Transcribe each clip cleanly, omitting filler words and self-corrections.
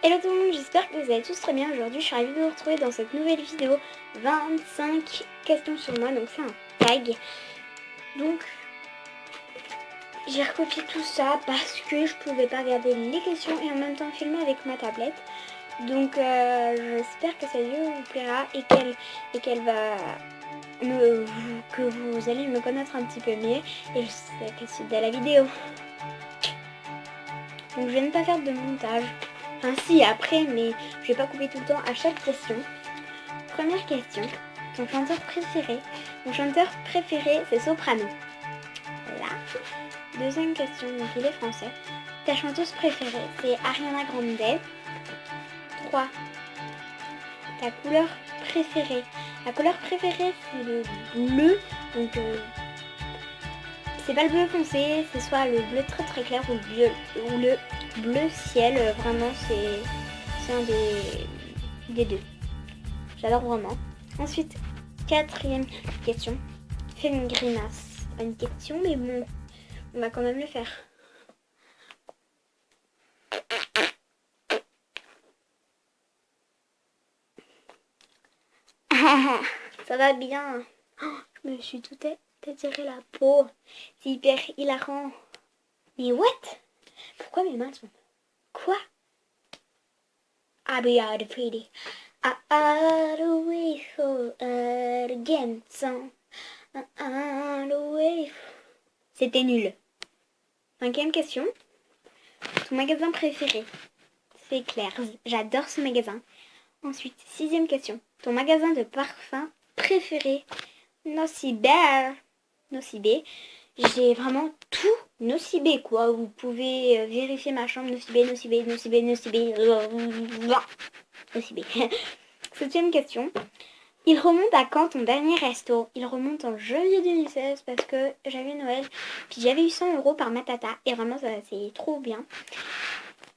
Hello tout le monde, j'espère que vous allez tous très bien. Aujourd'hui je suis ravie de vous retrouver dans cette nouvelle vidéo 25 questions sur moi, donc c'est un tag. Donc j'ai recopié tout ça parce que je pouvais pas regarder les questions et en même temps filmer avec ma tablette. Donc j'espère que cette vidéo vous plaira et qu'elle va que vous allez me connaître un petit peu mieux. Et je sais que c'est de la vidéo. Donc je vais ne pas faire de montage. Enfin si après, mais je vais pas couper tout le temps à chaque question. Première question, ton chanteur préféré? Mon chanteur préféré c'est Soprano. Voilà. Deuxième question, donc il est français. Ta chanteuse préférée c'est Ariana Grande. 3. Ta couleur préférée? La couleur préférée c'est le bleu. Donc c'est pas le bleu foncé, c'est soit le bleu très très clair ou le bleu ciel. Vraiment c'est un des deux. J'adore vraiment. Ensuite, quatrième question. Fais une grimace. C'est pas une question, mais bon, on va quand même le faire. Ça va bien. Oh, je me suis tout étiré la peau. C'est hyper hilarant. Mais what? Pourquoi mes mains sont... Quoi? I'll be out of pretty. Out away for again song. Out away. C'était nul. Cinquième question. Ton magasin préféré? C'est Claire's. J'adore ce magasin. Ensuite, sixième question. Ton magasin de parfum préféré? Nocibé. Nocibé. J'ai vraiment tout Nocibé quoi. Vous pouvez vérifier ma chambre. Nocibé. Nocibé. Septième question. Il remonte à quand ton dernier resto? Il remonte en janvier 2016 parce que j'avais Noël. Puis j'avais eu 100 € par ma tata. Et vraiment ça c'est trop bien.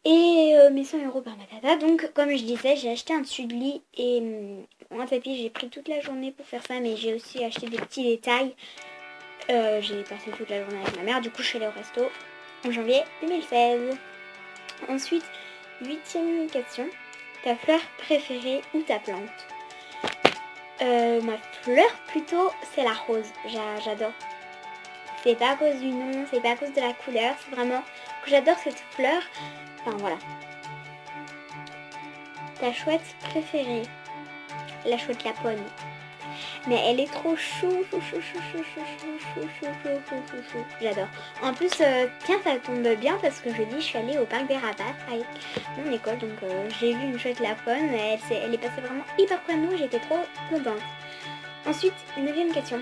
Et mes 100 € par ma tata. Donc comme je disais, j'ai acheté un dessus de lit et un tapis. J'ai pris toute la journée pour faire ça. Mais j'ai aussi acheté des petits détails. J'ai passé toute la journée avec ma mère. Du coup je suis allée au resto en janvier 2016. Ensuite, huitième question. Ta fleur préférée ou ta plante? Ma fleur plutôt c'est la rose. J'adore. C'est pas à cause du nom, c'est pas à cause de la couleur. C'est vraiment que j'adore cette fleur. Enfin voilà. Ta chouette préférée? La chouette lapone. Mais elle est trop chou. J'adore. En plus, tiens, ça tombe bien parce que jeudi, je suis allée au parc des Rapaces avec mon école. Donc, j'ai vu une chouette lapone. Elle est passée vraiment hyper près de nous. J'étais trop contente. Ensuite, 9e question.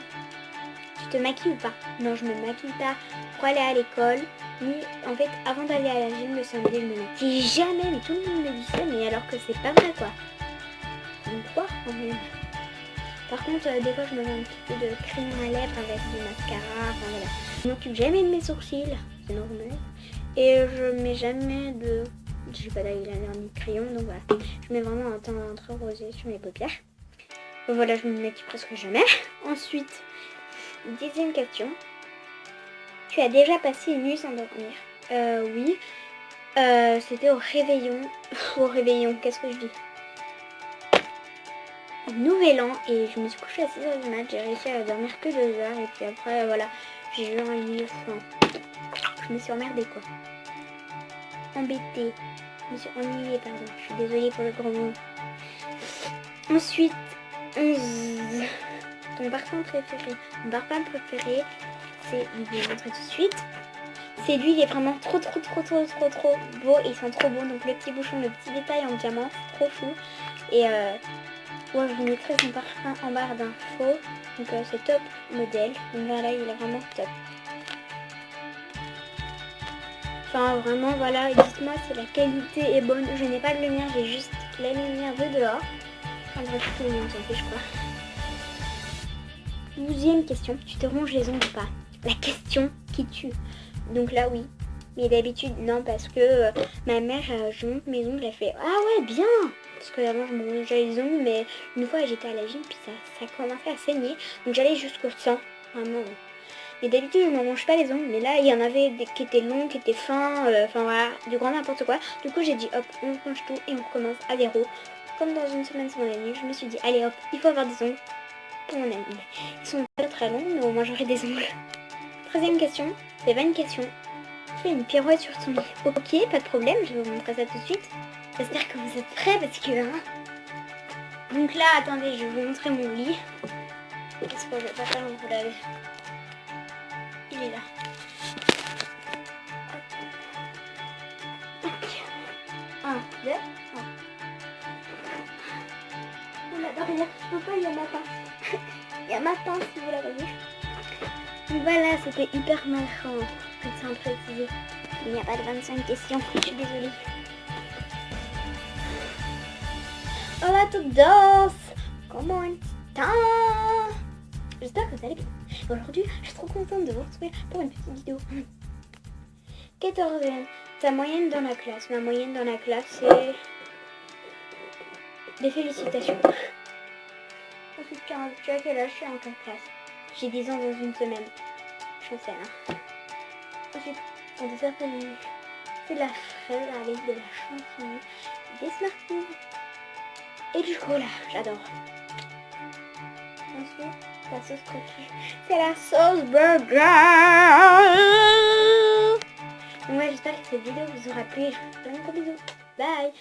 Tu te maquilles ou pas? Non, je me maquille pas pour aller à l'école. Ni, en fait, avant d'aller à la gym le samedi, je me maquille jamais. Mais tout le monde me dit ça, mais alors que c'est pas vrai, quoi. Donc, quoi quand même. Par contre, des fois, je me mets un petit peu de crayon à lèvres avec du mascara. Enfin, voilà. Je m'occupe jamais de mes sourcils, c'est normal. Et je mets jamais de... J'ai pas d'eyeliner ni de crayon, donc voilà. Je mets vraiment un teint très rosé sur mes paupières. Voilà, je me maquille presque jamais. Ensuite, 10e question. Tu as déjà passé une nuit sans dormir? Oui. C'était au réveillon. Au réveillon, qu'est-ce que je dis? Nouvel an et je me suis couchée à 6h du mat, j'ai réussi à dormir que 2 heures et puis après voilà, j'ai eu un lit, enfin, je me suis emmerdée quoi. Embêtée, je me suis ennuyée pardon, je suis désolée pour le grand mot. Ensuite, 11. Ton parfum préféré? Mon parfum préféré, c'est, je vais vous montrer tout de suite. C'est lui, il est vraiment trop beau et ils sont trop beaux. Donc le petit bouchon, le petit détail en diamant, c'est trop fou. Et ouais, je vous mettrai son parfum en barre d'infos. Donc c'est top modèle. Donc voilà, il est vraiment top. Enfin vraiment voilà, dites-moi si la qualité est bonne. Je n'ai pas de lumière, j'ai juste la lumière de dehors. Enfin bref, tout le monde s'en fiche quoi. 12e question, tu te ronges les ongles ou pas? La question qui tue. Donc là oui. Mais d'habitude non parce que ma mère, je monte mes ongles, elle fait ah ouais bien. Parce que avant je me rongeais les ongles, mais une fois j'étais à la gym puis ça commençait à saigner. Donc j'allais jusqu'au sang, vraiment. Et d'habitude, je ne mange pas les ongles, mais là, il y en avait des qui étaient longs, qui étaient fins, enfin voilà, du grand n'importe quoi. Du coup, j'ai dit, hop, on change tout et on recommence à zéro. Comme dans une semaine, c'est mon année, je me suis dit, allez hop, il faut avoir des ongles pour mon année. Ils sont pas très longs, mais au moins j'aurai des ongles. 13e question, c'est pas une question. Fais une pirouette sur ton lit. Ok, pas de problème, je vais vous montrer ça tout de suite. J'espère que vous êtes prêts parce que... Hein. Donc là, attendez, je vais vous montrer mon lit. Qu'est-ce que je vais pas faire, vous l'avez. Il est là. Un, deux, un. Oula, derrière, je peux pas, il y a ma pince. Il y a ma pince, si vous l'avez vu. Donc voilà, c'était hyper marrant. Comme ça, on précisé. Il n'y a pas de 25 questions, je suis désolée. Hola todos! Comment est-ce? J'espère que vous allez bien. Aujourd'hui, je suis trop contente de vous retrouver pour une petite vidéo. 14e, ta moyenne dans la classe. Ma moyenne dans la classe, c'est... Des félicitations. Ensuite, 15, tu as quel âge? Je suis en quelle classe? J'ai 10 ans dans une semaine. Chancel, hein. Ensuite, on des appels. C'est de la fraise avec de la chantilly, des Smarties et du chocolat. J'adore. Ensuite, la sauce préférée, c'est la sauce burger. Donc ouais, j'espère que cette vidéo vous aura plu. Plein de gros bisous. Bye.